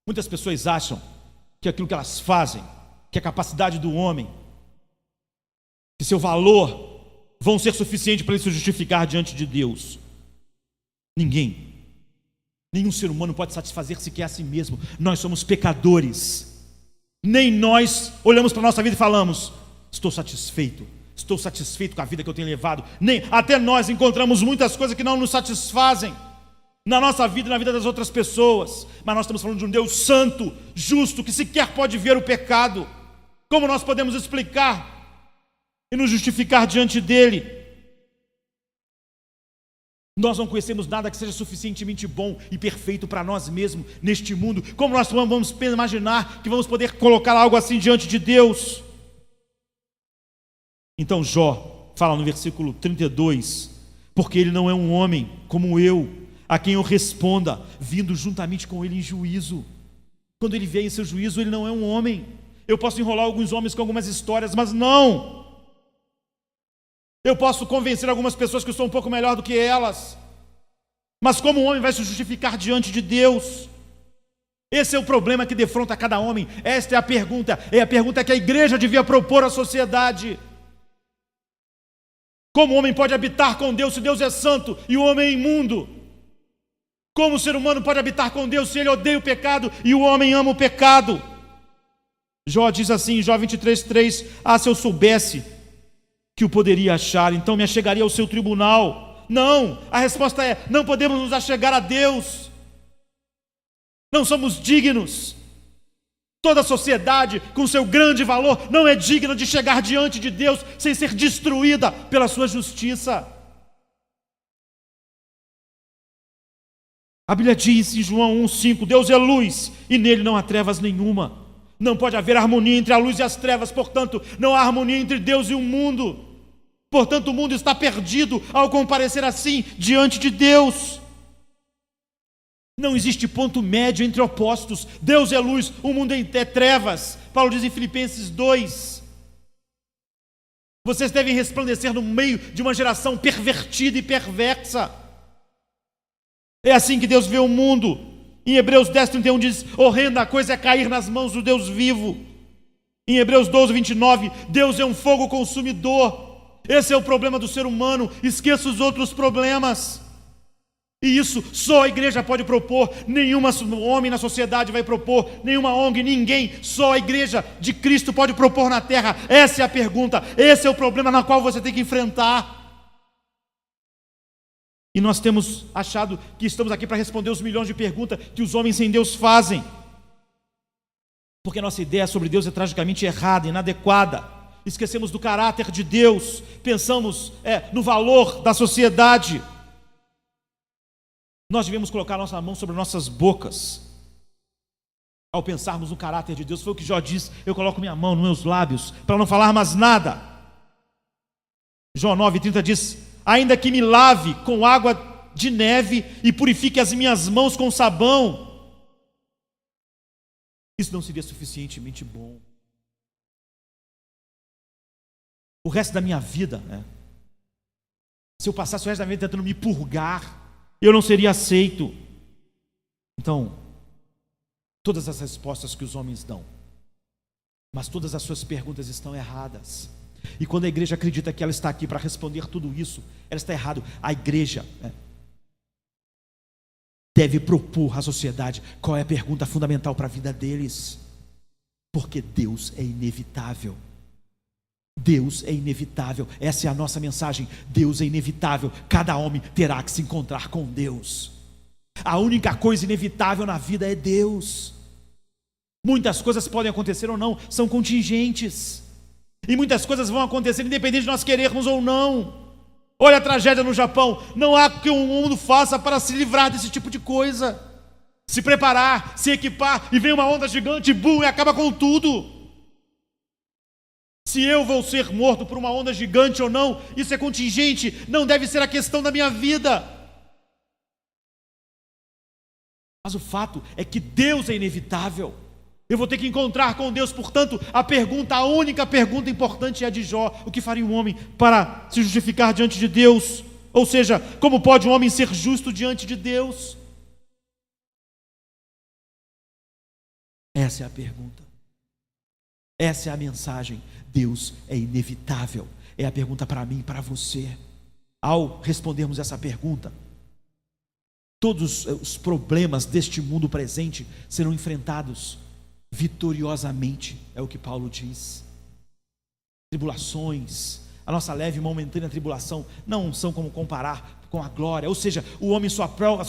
Muitas pessoas acham que aquilo que elas fazem, que a capacidade do homem, que seu valor vão ser suficientes para ele se justificar diante de Deus. Nenhum ser humano pode satisfazer sequer a si mesmo. Nós somos pecadores. Nem nós olhamos para a nossa vida e falamos: estou satisfeito com a vida que eu tenho levado. Até nós encontramos muitas coisas que não nos satisfazem na nossa vida e na vida das outras pessoas. Mas nós estamos falando de um Deus santo, justo, que sequer pode ver o pecado. Como nós podemos explicar e nos justificar diante dele? Nós não conhecemos nada que seja suficientemente bom e perfeito para nós mesmos neste mundo. Como nós vamos imaginar que vamos poder colocar algo assim diante de Deus? Então Jó fala no versículo 32: porque ele não é um homem como eu, a quem eu responda, vindo juntamente com ele em juízo. Quando ele vier em seu juízo, ele não é um homem. Eu posso enrolar alguns homens com algumas histórias, mas não. Eu posso convencer algumas pessoas que eu sou um pouco melhor do que elas, mas como um homem vai se justificar diante de Deus? Esse é o problema que defronta cada homem. Esta é a pergunta que a igreja devia propor à sociedade. Como o homem pode habitar com Deus se Deus é santo e o homem é imundo? Como o ser humano pode habitar com Deus se ele odeia o pecado e o homem ama o pecado? Jó diz assim, em Jó 23:3: se eu soubesse que o poderia achar, então me achegaria ao seu tribunal. Não, a resposta é: não podemos nos achegar a Deus. Não somos dignos. Toda a sociedade, com seu grande valor, não é digna de chegar diante de Deus sem ser destruída pela sua justiça. A Bíblia diz em João 1:5: Deus é luz e nele não há trevas nenhuma. Não pode haver harmonia entre a luz e as trevas, portanto, não há harmonia entre Deus e o mundo. Portanto, o mundo está perdido ao comparecer assim diante de Deus. Não existe ponto médio entre opostos. Deus é luz, o mundo é trevas. Paulo diz em Filipenses 2: vocês devem resplandecer no meio de uma geração pervertida e perversa. É assim que Deus vê o mundo. Em Hebreus 10:31 diz: horrenda coisa é cair nas mãos do Deus vivo. Em Hebreus 12:29, Deus é um fogo consumidor. Esse é o problema do ser humano. Esqueça os outros problemas. E isso só a igreja pode propor. Nenhum homem na sociedade vai propor, nenhuma ONG, ninguém. Só a igreja de Cristo pode propor na terra. Essa é a pergunta, esse é o problema na qual você tem que enfrentar. E nós temos achado que estamos aqui para responder os milhões de perguntas que os homens sem Deus fazem, porque a nossa ideia sobre Deus é tragicamente errada, inadequada. Esquecemos do caráter de Deus, pensamos no valor da sociedade. Nós devemos colocar nossa mão sobre nossas bocas ao pensarmos no caráter de Deus. Foi o que Jó diz: eu coloco minha mão nos meus lábios para não falar mais nada. Jó 9:30 diz: ainda que me lave com água de neve e purifique as minhas mãos com sabão, isso não seria suficientemente bom. O resto da minha vida, Se eu passasse o resto da vida tentando me purgar, eu não seria aceito. Então, todas as respostas que os homens dão, mas todas as suas perguntas estão erradas. E quando a igreja acredita que ela está aqui para responder tudo isso, ela está errada. A igreja deve propor à sociedade qual é a pergunta fundamental para a vida deles. Porque Deus é inevitável. Deus é inevitável. Essa é a nossa mensagem. Deus é inevitável. Cada homem terá que se encontrar com Deus. A única coisa inevitável na vida é Deus. Muitas coisas podem acontecer ou não, são contingentes. E muitas coisas vão acontecer independente de nós querermos ou não. Olha a tragédia no Japão. Não há o que o mundo faça para se livrar desse tipo de coisa. Se preparar, se equipar, e vem uma onda gigante, bum, e acaba com tudo. Se eu vou ser morto por uma onda gigante ou não, isso é contingente, não deve ser a questão da minha vida. Mas o fato é que Deus é inevitável. Eu vou ter que encontrar com Deus. Portanto, a única pergunta importante é a de Jó: o que faria um homem para se justificar diante de Deus? Ou seja, como pode um homem ser justo diante de Deus? Essa é a pergunta. Essa é a mensagem. Deus é inevitável. É a pergunta para mim e para você. Ao respondermos essa pergunta, todos os problemas deste mundo presente serão enfrentados vitoriosamente, é o que Paulo diz. Tribulações, a nossa leve e momentânea tribulação não são como comparar com a glória. Ou seja, o homem só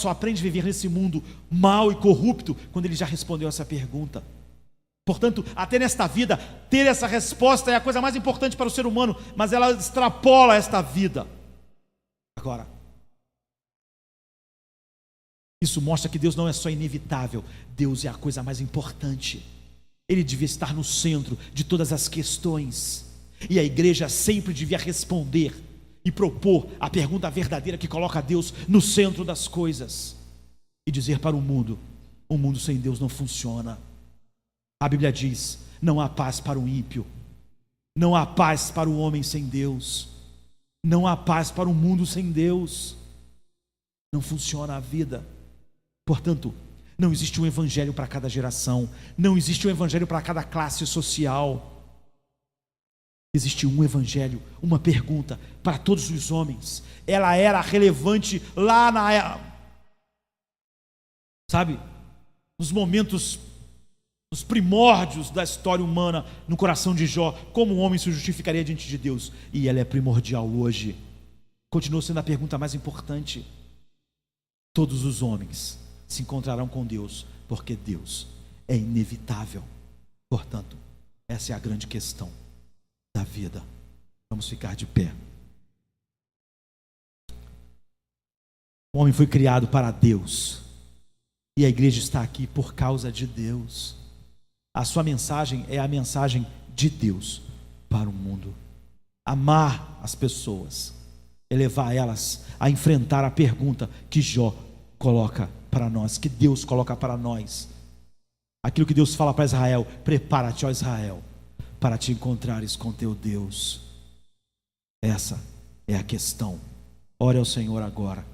aprende a viver nesse mundo mau e corrupto quando ele já respondeu essa pergunta. Portanto, até nesta vida, ter essa resposta é a coisa mais importante para o ser humano, mas ela extrapola esta vida. Agora, isso mostra que Deus não é só inevitável, Deus é a coisa mais importante. Ele devia estar no centro de todas as questões, e a igreja sempre devia responder e propor a pergunta verdadeira que coloca Deus no centro das coisas, e dizer para o mundo: um mundo sem Deus não funciona. A Bíblia diz: não há paz para o ímpio, não há paz para o homem sem Deus, não há paz para o mundo sem Deus. Não funciona a vida. Portanto, não existe um evangelho para cada geração, não existe um evangelho para cada classe social. Existe um evangelho, uma pergunta para todos os homens. Ela era relevante lá nos momentos, nos primórdios da história humana, no coração de Jó, como um homem se justificaria diante de Deus. E ela é primordial hoje. Continua sendo a pergunta mais importante. Todos os homens se encontrarão com Deus, porque Deus é inevitável. Portanto, essa é a grande questão da vida. Vamos ficar de pé. O homem foi criado para Deus, e a igreja está aqui por causa de Deus. A sua mensagem é a mensagem de Deus para o mundo. Amar as pessoas é levar elas a enfrentar a pergunta que Jó coloca para nós, que Deus coloca para nós. Aquilo que Deus fala para Israel: prepara-te, ó Israel, para te encontrares com teu Deus. Essa é a questão. Ore ao Senhor agora.